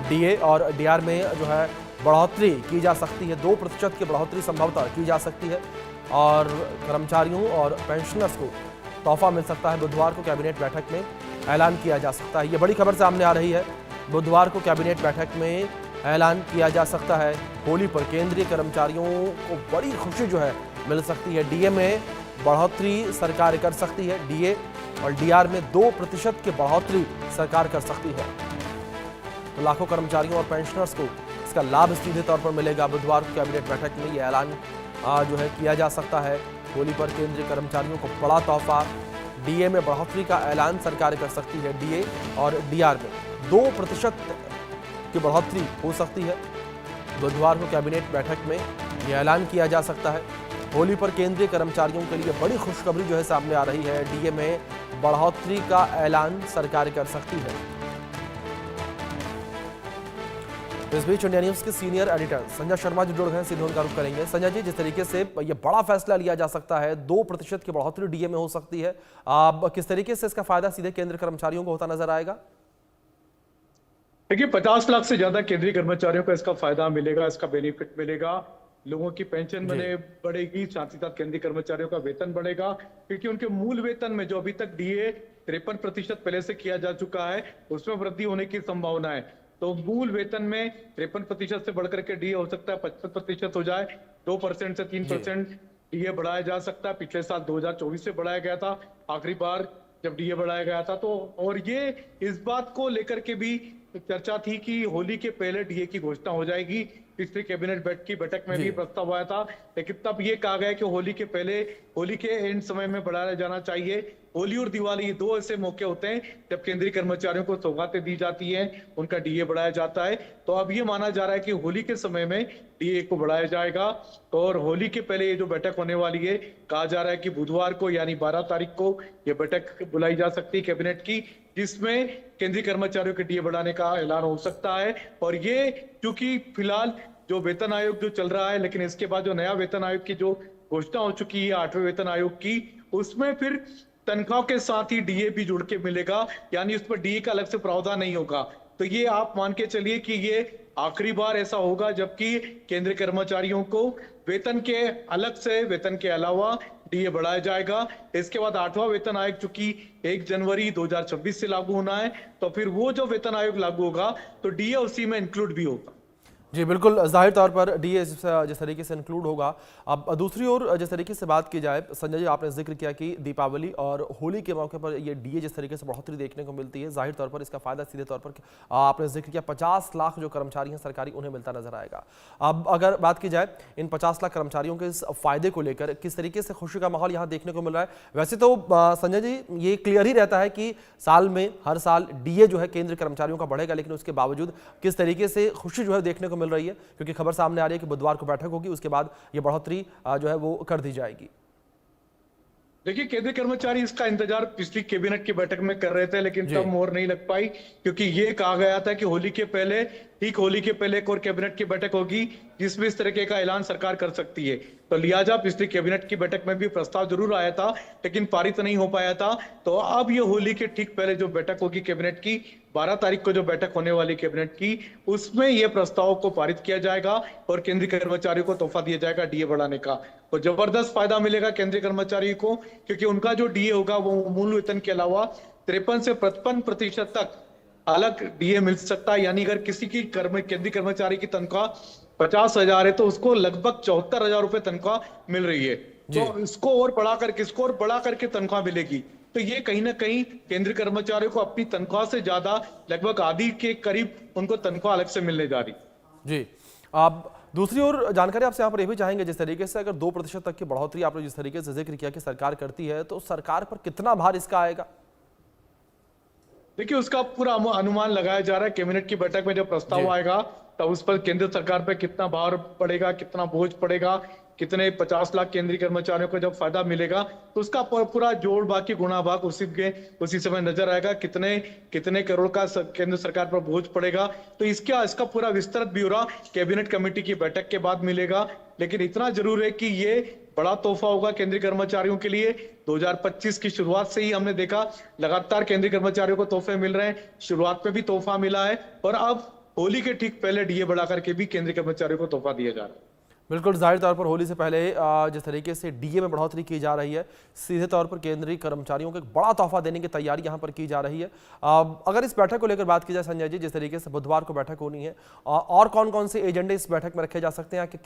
DA और D R में जो है बढ़ोतरी की जा सकती है, 2% की बढ़ोतरी संभवतः की जा सकती है और कर्मचारियों और पेंशनर्स को तोहफा मिल सकता है। बुधवार को कैबिनेट बैठक में ऐलान किया जा सकता है। ये बड़ी खबर सामने आ रही है। बुधवार को कैबिनेट बैठक में ऐलान किया जा सकता है। होली पर केंद्रीय कर्मचारियों को बड़ी खुशी जो है मिल सकती है। डीए में बढ़ोतरी सरकार कर सकती है। डीए और डीआर में 2% की बढ़ोतरी सरकार कर सकती है, तो लाखों कर्मचारियों और पेंशनर्स को इसका लाभ सीधे तौर पर मिलेगा। बुधवार को कैबिनेट बैठक में यह ऐलान जो है किया जा सकता है। होली पर केंद्रीय कर्मचारियों को बड़ा तोहफा, डीए में बढ़ोतरी का ऐलान सरकार कर सकती है। डीए और डीआर में 2% की बढ़ोतरी हो सकती है। बुधवार को कैबिनेट बैठक में यह ऐलान किया जा सकता है। होली पर केंद्रीय कर्मचारियों के लिए बड़ी खुशखबरी जो है सामने आ रही है। डीए में बढ़ोतरी का ऐलान सरकार कर सकती है। इस बीच इंडिया न्यूज के सीनियर एडिटर संजय शर्मा जी जुड़ गए, सीधे उनका रुख करेंगे। संजय जी, जिस तरीके से ये बड़ा फैसला लिया जा सकता है, 2% की बढ़ोतरी डीए में हो सकती है, अब किस तरीके से इसका फायदा सीधे केंद्र कर्मचारियों को होता नजर आएगा? देखिए, 50 लाख से ज्यादा केंद्रीय कर्मचारियों को इसका फायदा मिलेगा, इसका बेनिफिट मिलेगा। लोगों की पेंशन बढ़ेगी, साथ ही साथ केंद्रीय कर्मचारियों का वेतन बढ़ेगा, क्योंकि उनके मूल वेतन में जो अभी तक डीए 53% पहले से किया जा चुका है, उसमें वृद्धि होने की संभावना है। तो मूल वेतन में 53% से बढ़कर के डीए हो सकता है 55% हो जाए। 2% से 3% डीए बढ़ाया जा सकता है। पिछले साल 2024 से बढ़ाया गया था आखिरी बार जब डीए बढ़ाया गया था। तो और ये इस बात को लेकर के भी चर्चा थी कि होली के पहले डीए की घोषणा हो जाएगी। पिछली कैबिनेट बैठक में भी प्रस्ताव आया था, लेकिन तब ये कहा गया कि होली के पहले, होली के एंड समय में बढ़ाया जाना चाहिए। होली और दिवाली 2 ऐसे मौके होते हैं जब केंद्रीय कर्मचारियों को सौगातें दी जाती हैं, उनका डीए बढ़ाया जाता है। तो अब ये माना जा रहा है कि होली के समय में डीए को बढ़ाया जाएगा। और होली के पहले ये जो बैठक होने वाली है, कहा जा रहा है कि बुधवार को यानी 12 तारीख को ये बैठक बुलाई जा सकती है कैबिनेट की, जिसमें केंद्रीय कर्मचारियों के डीए बढ़ाने का ऐलान हो सकता है। और ये क्योंकि फिलहाल जो वेतन आयोग जो चल रहा है, लेकिन इसके बाद जो नया वेतन आयोग की जो घोषणा हो चुकी है 8वें वेतन आयोग की, उसमें फिर तनख्वाह के साथ ही डीए भी जुड़ के मिलेगा, यानी उस पर डीए का अलग से प्रावधान नहीं होगा। तो ये आप मान के चलिए कि ये आखिरी बार ऐसा होगा जबकि केंद्रीय कर्मचारियों को वेतन के अलग से, वेतन के अलावा डीए बढ़ाया जाएगा। इसके बाद 8वां वेतन आयोग चूंकि 1 जनवरी 2026 से लागू होना है, तो फिर वो जो वेतन आयोग लागू होगा तो डीए उसी में इंक्लूड भी होगा। जी बिल्कुल, जाहिर तौर पर डीए जिस तरीके से इंक्लूड होगा। अब दूसरी ओर जिस तरीके से बात की जाए, संजय जी आपने जिक्र किया कि दीपावली और होली के मौके पर ये डीए जिस तरीके से बढ़ोतरी देखने को मिलती है, जाहिर तौर पर इसका फायदा सीधे तौर पर आपने जिक्र किया 50 लाख जो कर्मचारी हैं सरकारी, उन्हें मिलता नजर आएगा। अब अगर बात की जाए इन 50 लाख कर्मचारियों के इस फायदे को लेकर किस तरीके से खुशी का माहौल यहाँ देखने को मिल रहा है? वैसे तो संजय जी ये क्लियर ही रहता है कि साल में हर साल डीए जो है केंद्रीय कर्मचारियों का बढ़ेगा, लेकिन उसके बावजूद किस तरीके से खुशी जो है देखने को मिल रही है, क्योंकि खबर सामने आ रही है कि बुधवार को बैठक होगी, उसके बाद ये बढ़ोतरी जो है वो कर दी जाएगी। देखिए, केंद्रीय कर्मचारी इसका इंतजार पिछली कैबिनेट की बैठक में कर रहे थे, लेकिन तब मोहर नहीं लग पाई, क्योंकि ये कहा गया था कि होली के पहले, ठीक होली के पहले एक और कैबिनेट की बैठक होगी जिसमें इस तरीके का ऐलान सरकार कर सकती है। तो लिहाजा पिछली कैबिनेट की बैठक में भी प्रस्ताव जरूर आया था, लेकिन पारित नहीं हो पाया था। तो अब ये होली के ठीक पहले जो बैठक होगी कैबिनेट की, 12 तारीख को जो बैठक होने वाली कैबिनेट की, उसमें यह प्रस्ताव को पारित किया जाएगा और केंद्रीय कर्मचारियों को तोहफा दिया जाएगा डीए बढ़ाने का। तो जबरदस्त फायदा मिलेगा केंद्रीय कर्मचारियों को, क्योंकि उनका जो डीए होगा वो मूल वेतन के अलावा 53 से 55% तक अलग डीए मिल सकता है। यानी अगर किसी की केंद्रीय कर्मचारी की तनख्वाह 50,000 है तो उसको लगभग 74,000 रुपए तनख्वाह मिल रही है। तो इसको और बढ़ा करके तनख्वाह मिलेगी। तो ये कहीं ना कहीं केंद्रीय कर्मचारियों को अपनी तनख्वाह से ज्यादा, लगभग आधी के करीब उनको तनख्वाह अलग से मिलने जा रही। जी, अब दूसरी ओर जानकारी आपसे यहाँ पर यह भी चाहेंगे, जिस तरीके से अगर 2% तक की बढ़ोतरी आपने जिस तरीके से जिक्र किया कि सरकार करती है, तो सरकार पर कितना भार इसका आएगा? देखिए, उसका पूरा अनुमान लगाया जा रहा है। कैबिनेट की बैठक में जब प्रस्ताव आएगा तब उस पर केंद्र सरकार पर कितना भार पड़ेगा, कितना बोझ पड़ेगा, कितने 50 लाख केंद्रीय कर्मचारियों को जब फायदा मिलेगा, तो उसका पूरा जोड़ बाकी गुणा भाग उसी समय नजर आएगा। कितने करोड़ का केंद्र सरकार पर बोझ पड़ेगा, तो इसका पूरा विस्तृत ब्यौरा कैबिनेट कमेटी की बैठक के बाद मिलेगा। लेकिन इतना जरूर है कि ये बड़ा तोहफा होगा केंद्रीय कर्मचारियों के लिए। 2025 की शुरुआत से ही हमने देखा लगातार केंद्रीय कर्मचारियों को तोहफे मिल रहे हैं। शुरुआत में भी तोहफा मिला है और अब होली के ठीक पहले डीए बढ़ा करके भी केंद्रीय कर्मचारियों को तोहफा दिया जा रहा है। बिल्कुल, जाहिर तौर पर होली से पहले जिस तरीके से डीए में बढ़ोतरी की जा रही है, सीधे तौर पर केंद्रीय कर्मचारियों को एक बड़ा तोहफा देने की तैयारी यहां पर की जा रही है। अगर इस बैठक को लेकर बात की जाए संजय जी, जिस तरीके से बुधवार को बैठक होनी है, और कौन कौन से एजेंडे इस बैठक में रखे जा सकते हैं,